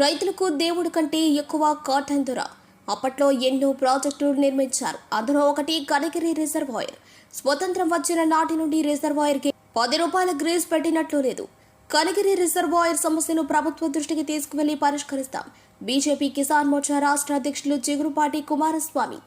రైతులకు దేవుడి కంటే ఎక్కువ కాటన్ ధర. అప్పట్లో ఎన్నో ప్రాజెక్టులు నిర్మించారు. అందులో ఒకటి కనిగిరి రిజర్వాయర్. స్వతంత్రం వచ్చిన నాటి నుండి రిజర్వాయర్కి 10 రూపాయల గ్రీజ్ పెట్టినట్లు లేదు. కనిగిరి రిజర్వాయర్ సమస్యను ప్రభుత్వ దృష్టికి తీసుకువెళ్లి పరిష్కరిస్తాం. బీజేపీ కిసాన్ మోర్చా రాష్ట్ర అధ్యక్షులు చిగురుపాటి కుమారస్వామి.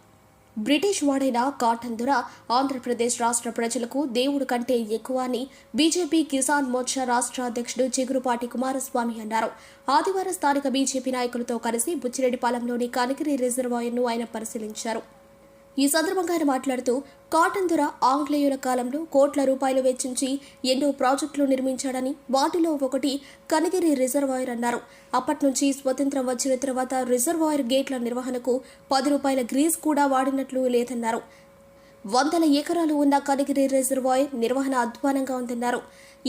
బ్రిటిష్ వాడైన కాటన్ ధర ఆంధ్రప్రదేశ్ రాష్ట్ర ప్రజలకు దేవుడి కంటే ఎక్కువ అని బీజేపీ కిసాన్ మోర్చా రాష్ట్ర అధ్యక్షుడు చిగురుపాటి కుమారస్వామి అన్నారు. ఆదివారం స్థానిక బీజేపీ నాయకులతో కలిసి బుచ్చిరెడ్డిపాలెంలోని కనిగిరి రిజర్వాయర్ను ఆయన పరిశీలించారు. ఈ సందర్భంగా ఆయన మాట్లాడుతూ కాటన్ ధర ఆంగ్లేయుల కాలంలో కోట్ల రూపాయలు వెచ్చించి ఎన్నో ప్రాజెక్టులు నిర్మించాడని, వాటిలో ఒకటి కనిగిరి రిజర్వాయర్ అన్నారు. అప్పటి నుంచి స్వతంత్రం వచ్చిన తర్వాత రిజర్వాయర్ గేట్ల నిర్వహణకు 10 రూపాయల గ్రీజ్ కూడా వాడినట్లు లేదన్నారు. 100 ఎకరాలు ఉన్న కనిగిరి రిజర్వాయర్ నిర్వహణ అధ్వానంగా ఉందన్నారు.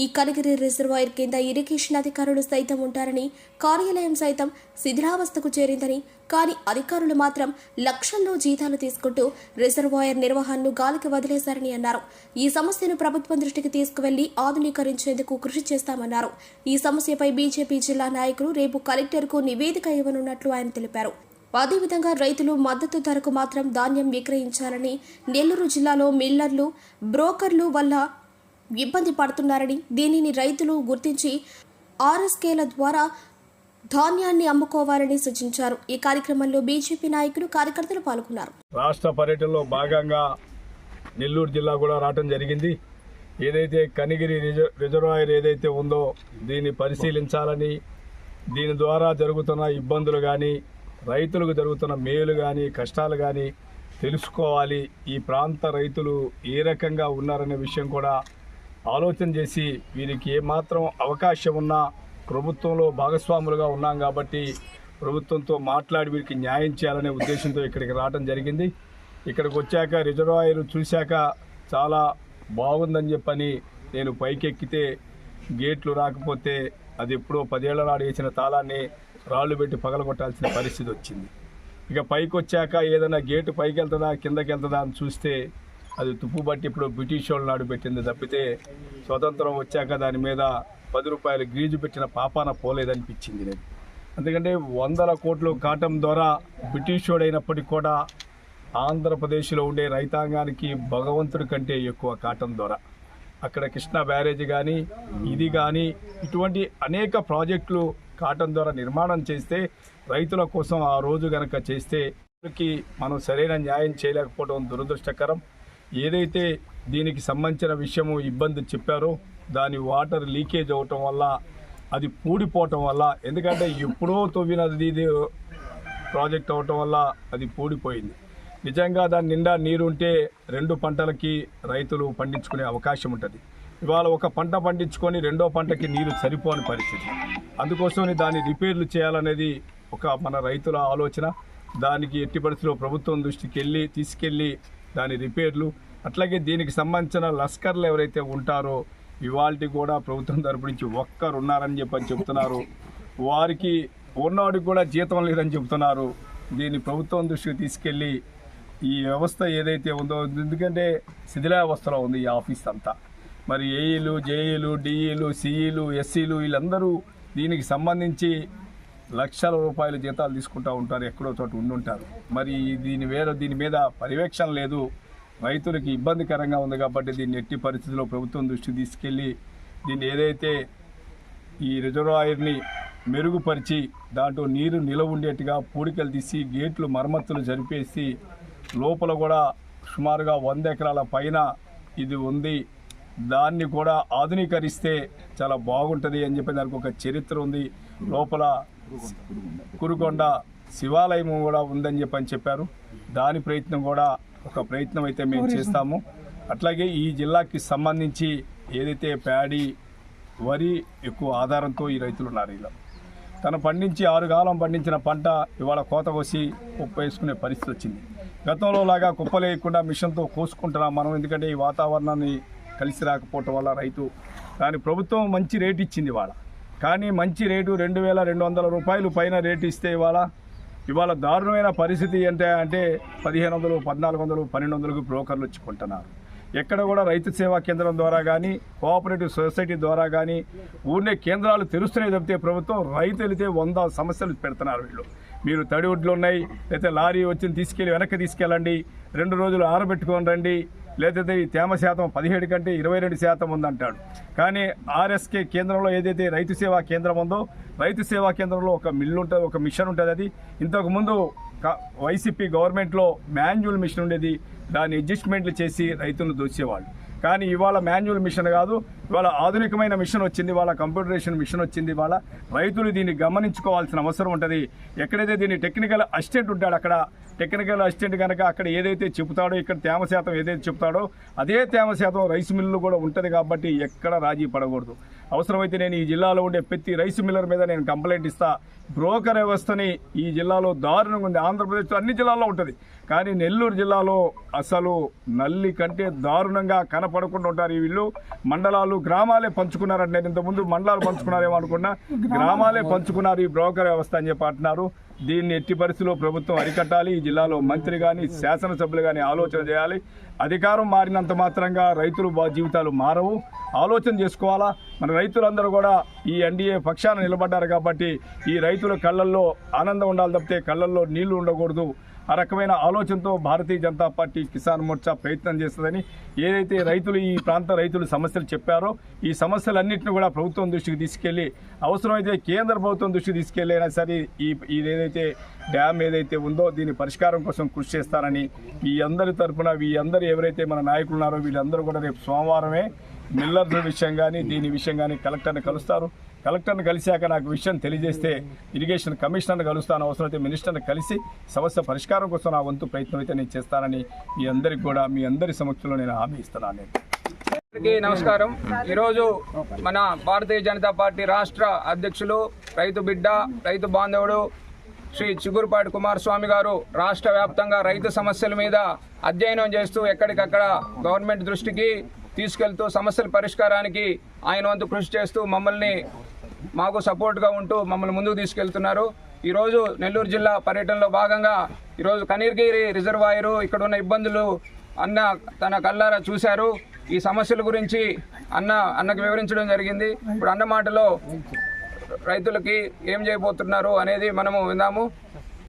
ఈ కనిగిరి రిజర్వాయర్ కింద ఇరిగేషన్ అధికారులు సైతం ఉంటారని, కార్యాలయం సైతం శిథిలావస్థకు చేరిందని, కానీ అధికారులు మాత్రం లక్షల్లో జీతాలు తీసుకుంటూ రిజర్వాయర్ నిర్వహణను గాలికి వదిలేశారని అన్నారు. ఈ సమస్యను ప్రభుత్వం దృష్టికి తీసుకువెళ్లి ఆధునీకరించేందుకు కృషి చేస్తామన్నారు. ఈ సమస్యపై బీజేపీ జిల్లా నాయకులు రేపు కలెక్టర్కు నివేదిక ఇవ్వనున్నట్లు ఆయన తెలిపారు. అదేవిధంగా రైతులు మద్దతు ధరకు మాత్రం ధాన్యం విక్రయించాలని, నెల్లూరు జిల్లాలో మిల్లర్లు, బ్రోకర్లు వల్ల ఇబ్బంది పడుతున్నారని, దీనిని రైతులు గుర్తించి ఆర్ఎస్కేల ద్వారా ధాన్యాన్ని అమ్ముకోవాలని సూచించారు. ఈ కార్యక్రమంలో బీజేపీ నాయకులు, కార్యకర్తలు పాల్గొన్నారు. రాష్ట్ర పర్యటనలో భాగంగా నెల్లూరు జిల్లా కూడా రావడం జరిగింది. ఏదైతే కనిగిరి రిజర్వాయర్ ఏదైతే ఉందో దీన్ని పరిశీలించాలని, దీని ద్వారా జరుగుతున్న ఇబ్బందులు కానీ, రైతులకు జరుగుతున్న మేలు కానీ, కష్టాలు కానీ తెలుసుకోవాలి. ఈ ప్రాంత రైతులు ఏ రకంగా ఉన్నారనే విషయం కూడా ఆలోచన చేసి వీరికి ఏమాత్రం అవకాశం ఉన్నా ప్రభుత్వంలో భాగస్వాములుగా ఉన్నాం కాబట్టి ప్రభుత్వంతో మాట్లాడి వీరికి న్యాయం చేయాలనే ఉద్దేశంతో ఇక్కడికి రావడం జరిగింది. ఇక్కడికి వచ్చాక రిజర్వాయర్ చూశాక చాలా బాగుందని చెప్పని నేను పైకెక్కితే గేట్లు రాకపోతే అది ఎప్పుడో 10 ఏళ్ల నాడు వేసిన తాళాన్ని రాళ్ళు పెట్టి పగలగొట్టాల్సిన పరిస్థితి వచ్చింది. ఇక పైకి వచ్చాక ఏదైనా గేటు పైకి వెళ్తుందా కిందకి వెళ్తుందా అని చూస్తే అది తుప్పు బట్టి ఇప్పుడు బ్రిటిష్ వాళ్ళు నాడు పెట్టింది తప్పితే స్వతంత్రం వచ్చాక దాని మీద 10 రూపాయలు గ్రీజు పెట్టిన పాపాన పోలేదనిపించింది నేను. ఎందుకంటే 100 కోట్లు కాటం ద్వారా బ్రిటిష్ వాడైనప్పటికీ కూడా ఆంధ్రప్రదేశ్లో ఉండే రైతాంగానికి భగవంతుడి కంటే ఎక్కువ కాటం ద్వారా అక్కడ కృష్ణా బ్యారేజ్ కానీ, ఇది కానీ, ఇటువంటి అనేక ప్రాజెక్టులు కాటన్ ద్వారా నిర్మాణం చేస్తే రైతుల కోసం ఆ రోజు గనక చేస్తే మనం సరైన న్యాయం చేయలేకపోవడం దురదృష్టకరం. ఏదైతే దీనికి సంబంధించిన విషయము ఇబ్బంది చెప్పారో దాని వాటర్ లీకేజ్ అవటం వల్ల, అది పూడిపోవటం వల్ల, ఎందుకంటే ఎప్పుడో తవ్వినది ఇది ప్రాజెక్ట్ అవటం వల్ల అది పూడిపోయింది. నిజంగా దాని నిండా నీరుంటే 2 పంటలకి రైతులు పండించుకునే అవకాశం ఉంటుంది. ఇవాళ ఒక పంట పండించుకొని 2వ పంటకి నీరు సరిపోని పరిస్థితి. అందుకోసమని దాన్ని రిపేర్లు చేయాలనేది ఒక మన రైతుల ఆలోచన. దానికి ఎట్టి పరిస్థితిలో ప్రభుత్వం దృష్టికి తీసుకెళ్ళి దాని రిపేర్లు, అట్లాగే దీనికి సంబంధించిన లస్కర్లు ఎవరైతే ఉంటారో ఇవాళకి కూడా ప్రభుత్వం తరపు నుంచి ఒక్కరు ఉన్నారని చెప్తున్నారు. వారికి ఉన్నవాడికి కూడా జీతం లేదని చెప్తున్నారు. దీన్ని ప్రభుత్వం దృష్టికి తీసుకెళ్ళి ఈ వ్యవస్థ ఏదైతే ఉందో, ఎందుకంటే శిథిలావస్థలో ఉంది ఈ ఆఫీస్ అంతా. మరి ఏఈలు, జేఈలు, డిఈలు, సిఈలు, ఎస్సీలు వీళ్ళందరూ దీనికి సంబంధించి లక్షల రూపాయల జీతాలు తీసుకుంటూ ఉంటారు, ఎక్కడో చోట ఉండుంటారు. మరి దీని మీద పర్యవేక్షణ లేదు. రైతులకి ఇబ్బందికరంగా ఉంది కాబట్టి దీన్ని ఎట్టి పరిస్థితుల్లో ప్రభుత్వం దృష్టికి తీసుకెళ్ళి దీన్ని ఏదైతే ఈ రిజర్వాయర్ని మెరుగుపరిచి దాంట్లో నీరు నిలవ ఉండేట్టుగా పూడికలు తీసి గేట్లు మరమ్మతులు జరిపేసి లోపల కూడా సుమారుగా 100 ఎకరాల పైన ఇది ఉంది, దాన్ని కూడా ఆధునీకరిస్తే చాలా బాగుంటుంది అని చెప్పి దానికి ఒక చరిత్ర ఉంది. లోపల కురుకొండ శివాలయం కూడా ఉందని చెప్పారు. దాని ప్రయత్నం కూడా ఒక ప్రయత్నం అయితే మేము చేస్తాము. అట్లాగే ఈ జిల్లాకి సంబంధించి ఏదైతే ప్యాడీ, వరి ఎక్కువ ఆధారంతో ఈ రైతులు ఉన్నారు. ఇలా తను పండించి 6 కాలం పండించిన పంట ఇవాళ కోత కోసి కుప్ప వేసుకునే పరిస్థితి వచ్చింది. గతంలో లాగా కుప్పలేయకుండా మిషన్తో కోసుకుంటున్నాం మనం, ఎందుకంటే ఈ వాతావరణాన్ని కలిసి రాకపోవటం వల్ల రైతు. కానీ ప్రభుత్వం మంచి రేటు ఇచ్చింది ఇవాళ. కానీ మంచి రేటు 2200 రూపాయలు పైన రేటు ఇస్తే ఇవాళ దారుణమైన పరిస్థితి అంటే 1500, 1400, 1200కు బ్రోకర్లు వచ్చి కొంటున్నారు. ఎక్కడ కూడా రైతు సేవా కేంద్రం ద్వారా కానీ కోఆపరేటివ్ సొసైటీ ద్వారా కానీ ఊరినే కేంద్రాలు తెరుస్తున్నాయి తప్పితే ప్రభుత్వం రైతు వెళితే 100 సమస్యలు పెడుతున్నారు వీళ్ళు. మీరు తడి ఒడ్లు ఉన్నాయి, లేకపోతే లారీ వచ్చి తీసుకెళ్ళి వెనక్కి తీసుకెళ్ళండి, 2 రోజులు ఆరబెట్టుకొని రండి, లేకపోతే ఈ తేమ శాతం 17 కంటే 22% ఉందంటాడు. కానీ ఆర్ఎస్కే కేంద్రంలో ఏదైతే రైతు సేవా కేంద్రం ఉందో, రైతు సేవా కేంద్రంలో ఒక మిల్లు ఉంటుంది, ఒక మిషన్ ఉంటుంది. అది ఇంతకుముందు వైసీపీ గవర్నమెంట్లో మాన్యువల్ మిషన్ ఉండేది, దాన్ని అడ్జస్ట్మెంట్లు చేసి రైతులను దోచేవాళ్ళు. కానీ ఇవాళ మాన్యువల్ మిషన్ కాదు, ఇవాళ ఆధునికమైన మిషన్ వచ్చింది, ఇవాళ కంప్యూటరైజేషన్ మిషన్ వచ్చింది. ఇవాళ రైతులు దీన్ని గమనించుకోవాల్సిన అవసరం ఉంటుంది. ఎక్కడైతే దీన్ని టెక్నికల్ అసిస్టెంట్ ఉంటాడు, అక్కడ టెక్నికల్ అసిస్టెంట్ కనుక అక్కడ ఏదైతే చెబుతాడో, ఇక్కడ తేమ శాతం ఏదైతే చెప్తాడో అదే తేమ శాతం రైస్ మిల్లు కూడా ఉంటుంది. కాబట్టి ఎక్కడ రాజీ పడకూడదు. అవసరమైతే నేను ఈ జిల్లాలో ఉండే ప్రతి రైస్ మిల్లర్ మీద నేను కంప్లైంట్ ఇస్తా. బ్రోకర్ వ్యవస్థని ఈ జిల్లాలో దారుణంగా ఉంది. ఆంధ్రప్రదేశ్లో అన్ని జిల్లాల్లో ఉంటుంది, కానీ నెల్లూరు జిల్లాలో అసలు నల్లి కంటే దారుణంగా కనపడకుండా ఉంటారు. ఈ వీళ్ళు మండలాలు గ్రామాలే పంచుకున్నారంటే, నేను ఇంతకుముందు మండలాలు పంచుకున్నారేమో అనుకున్నా, గ్రామాలే పంచుకున్నారు ఈ బ్రోకర్ వ్యవస్థ అని చెప్పి అంటున్నారు. దీన్ని ఎట్టి పరిస్థితిలో ప్రభుత్వం అరికట్టాలి. ఈ జిల్లాలో మంత్రి కానీ శాసనసభ్యులు కానీ ఆలోచన చేయాలి. అధికారం మారినంత మాత్రంగా రైతులు జీవితాలు మారవు. ఆలోచన చేసుకోవాలా. మన రైతులందరూ కూడా ఈ ఎన్డీఏ పక్షాన నిలబడ్డారు కాబట్టి ఈ రైతుల కళ్ళల్లో ఆనందం ఉండాలి తప్పితే కళ్ళల్లో నీళ్లు ఉండకూడదు. ఆ రకమైన ఆలోచనతో భారతీయ జనతా పార్టీ కిసాన్ మోర్చా ప్రయత్నం చేస్తుందని, ఏదైతే రైతులు ఈ ప్రాంత రైతులు సమస్యలు చెప్పారో ఈ సమస్యలన్నింటినీ కూడా ప్రభుత్వం దృష్టికి తీసుకెళ్లి, అవసరమైతే కేంద్ర ప్రభుత్వం దృష్టికి తీసుకెళ్ళైనా సరే ఈ ఏదైతే డ్యామ్ ఏదైతే ఉందో దీని పరిష్కారం కోసం కృషి చేస్తారని ఈ అందరి తరఫున అందరూ ఎవరైతే మన నాయకులు ఉన్నారో వీళ్ళందరూ కూడా రేపు సోమవారమే మిల్లర్ల విషయం కానీ దీని విషయం కానీ కలెక్టర్ని కలుస్తారు. కలెక్టర్ని కలిశాక నాకు విషయం తెలియజేస్తే ఇరిగేషన్ కమిషనర్ని కలుస్తాను, అవసరమైతే మినిస్టర్ని కలిసి సమస్య పరిష్కారం కోసం నా వంతు ప్రయత్నం అయితే నేను చేస్తానని మీ అందరి సమక్షంలో నేను హామీ ఇస్తున్నాను. అందరికీ నమస్కారం. ఈరోజు మన భారతీయ జనతా పార్టీ రాష్ట్ర అధ్యక్షులు, రైతు బిడ్డ, రైతు బాంధవుడు శ్రీ చిగురుపాటి కుమారస్వామి గారు రాష్ట్ర వ్యాప్తంగా రైతు సమస్యల మీద అధ్యయనం చేస్తూ ఎక్కడికక్కడ గవర్నమెంట్ దృష్టికి తీసుకెళ్తూ సమస్యల పరిష్కారానికి ఆయన వంతు కృషి చేస్తూ మాకు సపోర్ట్గా ఉంటూ మమ్మల్ని ముందుకు తీసుకెళ్తున్నారు. ఈరోజు నెల్లూరు జిల్లా పర్యటనలో భాగంగా ఈరోజు కనిగిరి రిజర్వాయరు ఇక్కడ ఉన్న ఇబ్బందులు అన్న తన కళ్ళారా చూశారు. ఈ సమస్యల గురించి అన్నకు వివరించడం జరిగింది. ఇప్పుడు అన్న మాటలో రైతులకి ఏం చేయబోతున్నారు అనేది మనము విందాము.